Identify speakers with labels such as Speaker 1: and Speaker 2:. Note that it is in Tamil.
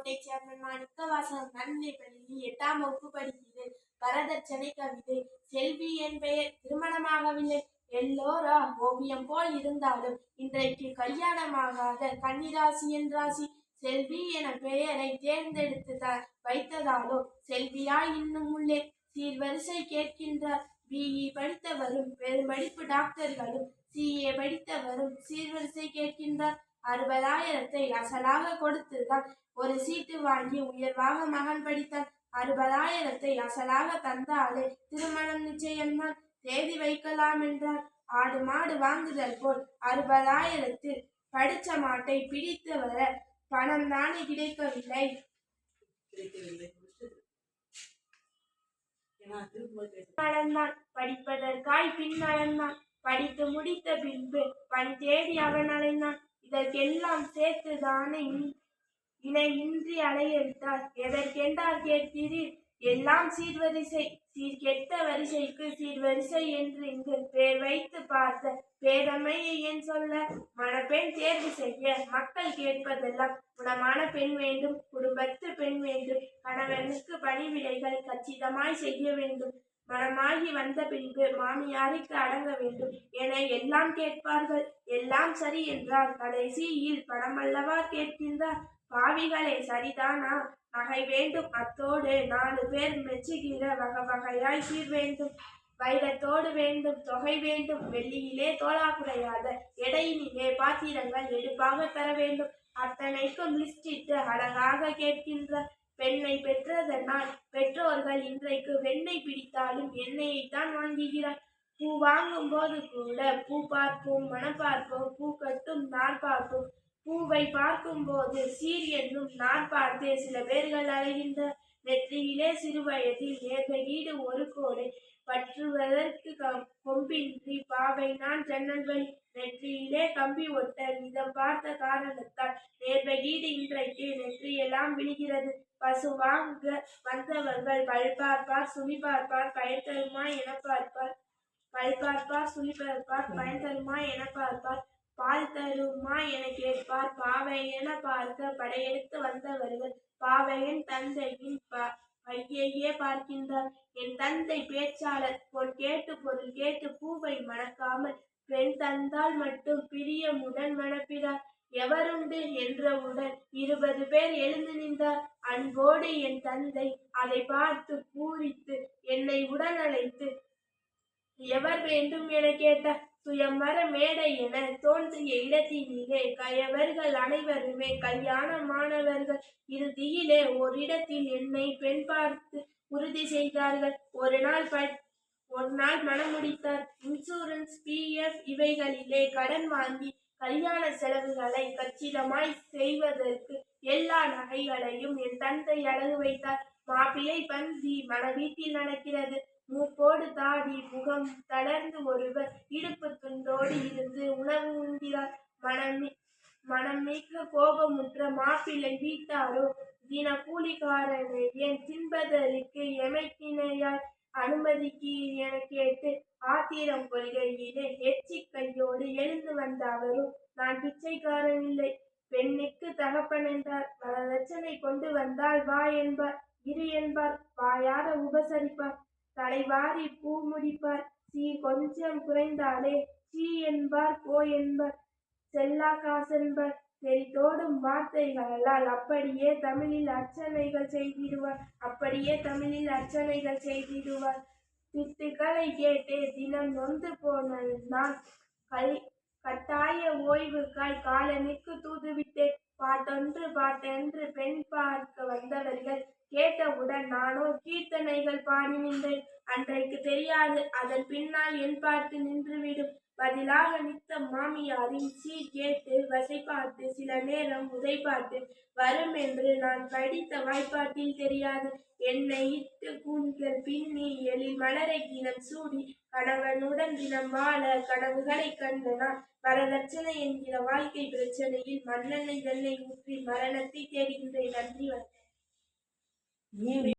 Speaker 1: கோட்டை சேர்மன் மாணிக்கவாசகம் நன்னிலைப்பள்ளியில் 8ஆம் வகுப்பு படிக்கிறது. வரதட்சணை கவிதை. செல்வி என் பெயர் திருமணமாகவில்லை. எல்லோரா ஓவியம் போல் இருந்தாலும் இன்றைக்கு கல்யாணமாகாத கன்னிராசி என் ராசி. செல்வி என பெயரை தேர்ந்தெடுத்து வைத்ததாலோ செல்வியாய் இன்னும் உள்ளே சீர்வரிசை கேட்கின்றார். பிஇ படித்தவரும் பெரும்படிப்பு டாக்டர்களும் சிஏ படித்தவரும் சீர்வரிசை கேட்கின்றார். 60,000 அசலாக கொடுத்துதான் ஒரு சீட்டு வாங்கி உயர்வாக மகன் படித்தார். 60,000 அசலாக தந்தாலே திருமணம் நிச்சயம்தான். தேதி வைக்கலாம் என்றார். ஆடு மாடு வாங்குதல் போல் 60,000 படிச்ச மாட்டை பிடித்து வர பணம் தானே கிடைக்கவில்லை. நடந்தான் படிப்பதற்காய் பின் நடந்தான். படித்து முடித்த பின்பு பணி தேடி அவன் அலைந்தான். இதற்கெல்லாம் சேர்த்துதானே இணையின்றி அலைய விட்டார். எதற்கென்றால் கேட்கிறீர்? எல்லாம் சீர்வரிசை. சீர்கெட்ட வரிசைக்கு சீர்வரிசை என்று இங்கு பேர் வைத்து பார்த்த பேரமையை என் சொல்ல. மணப்பெண் தேர்வு செய்ய மக்கள் கேட்பதெல்லாம் குணமான பெண் வேண்டும், குடும்பத்து பெண் வேண்டும், கணவனுக்கு பணிவிடைகள் கச்சிதமாய் செய்ய வேண்டும், மனமாகி வந்த பின்பு மாமியாருக்கு அடங்க வேண்டும் என எல்லாம் கேட்பார்கள். எல்லாம் சரி என்றால் கடைசியில் பணமல்லவா கேட்கின்றார். பாவிகளே, சரிதானா? நகை வேண்டும், அத்தோடு 4 பேர் மெச்சுகிற வகையாய் சீர் வேண்டும், வைரத்தோடு வேண்டும், தொகை வேண்டும், வெள்ளியிலே தோலா குறையாத எடையினிலே பாத்திரங்கள் எடுப்பாக தர வேண்டும். அத்தனைக்கும் லிஸ்டிட்டு அழகாக கேட்கின்றார். பெண்ணை பெற்றதனால் பெற்றோர்கள் இன்றைக்கு வெண்ணெய் பிடித்தாலும் எண்ணெயைத்தான் வாங்குகிறார். பூ வாங்கும் போது கூட பூ பார்ப்போம், மனம் பார்ப்போம், பூ கட்டும் நார் பார்ப்போம். பூவை பார்க்கும் போது சீர் என்னும் நார் பார்த்தே சில பேர்கள் அலைகின்ற. நெற்றியிலே சிறு வயதில் நேர்வீடு ஒரு கோடை பற்றுவதற்கு கொம்பின்றி பாவை நான் ஜன்னல் வழி. நெற்றியிலே கம்பி ஒட்ட இதம் பார்த்த காரணத்தால் நேர்வீடு இன்றைக்கு நெற்றியெல்லாம் விழுகிறது. பசு வாங்க வந்தவர்கள் பல் பார்ப்பார், சுழி பார்ப்பார், பயன் தருமா என பார்ப்பார். பல் பார்ப்பார், சுழி பார்ப்பார், பயன் தருமா என பார்ப்பார். பால் தருமா என கேட்பார். பாவை என பார்க்க படையெடுத்து வந்தவர்கள் பாவையின் தந்தையின் பையையே பார்க்கின்றார். என் தந்தை பேச்சாளர். பொன் கேட்டு பொருள் கேட்டு பூவை மணக்காமல் பெண் தந்தால் மட்டும் பிரியமுடன் மணப்பிறார். எவருண்டு என்றவுடன் 20 பேர் எழுந்து நின்றார். அன்போடு என் தந்தை அதை பார்த்து பூரித்து என்னை உடன் அழைத்து எவர் வேண்டும் என கேட்டார். சுயம்பர மேடை என தோன்றிய இடத்தினிலே கயவர்கள் அனைவருமே கல்யாணமானவர்கள். இறுதியிலே ஓரிடத்தில் என்னை பெண் பார்த்து உறுதி செய்தார்கள். ஒரு நாள் மனம் முடித்தார். இன்சூரன்ஸ், PF இவைகளிலே கடன் வாங்கி கல்யாண செலவுகளை கச்சிதமாய் செய்வதற்கு எல்லா நகைகளையும் என் தந்தை அடகு வைத்தார். மாப்பிள்ளை பந்தி மன வீட்டில் நடக்கிறது. மூக்கோடு தாடி முகம் தளர்ந்து ஒருவர் இடுப்பு துண்டோடு இருந்து உணவு உண்கிறார். மனம் மிக்க கோபமுற்ற மாப்பிள்ளை வீட்டாரோ தின கூலிக்காரனை என் தின்பதற்கு எமைக்கிணையாய் அனுமதிக்கிறீர் என கேட்டு ஆத்திரம் கொள்கையிலே எச்சி கையோடு எழுந்து வந்த அவரும் நான் பிச்சைக்காரன் இல்லை, பெண்ணுக்கு தகப்பன் என்றார். வரதட்சணை கொண்டு வந்தால் வா என்பார், இரு என்பார், வாயார உபசரிப்பார், தலைவாரி பூ முடிப்பார். கொஞ்சம் குறைந்தாலே சீ என்பார், போ என்பார், செல்லா காசென்பர். தெரித்தோடும் வார்த்தைகளால் அப்படியே தமிழில் அர்ச்சனைகள் செய்திடுவார். திட்டுக்களை கேட்டே தினம் நொந்து போன நான் கட்டாய ஓய்வுக்காய் காலனுக்கு தூதுவிட்டேன். பாட்டென்று பெண் பார்க்க வந்தவர்கள் கேட்டவுடன் நானோ கீர்த்தனைகள் பாடி நின்றேன். அன்றைக்கு தெரியாது, அதன் பின்னால் என் பாட்டு நின்றுவிடும். பதிலாக நித்தம் மாமியாரின் சீர் கேட்டு வசைப்பாட்டு, சில நேரம் உதைப்பாட்டு வரும் என்று நான் படித்த வாய்ப்பாட்டில் தெரியாது. என்னை இட்டு கூண்கள் பின்னி எழில் மலரை தினம் சூடி கணவனுடன் தினம் வாழ கனவுகளை கண்ட நான் வரதட்சணை என்கிற வாழ்க்கை பிரச்சனையில் மண்ணெண்ணெய் வெண்ணெய் ஊற்றி மரணத்தை தேடுகின்றேன். நன்றி.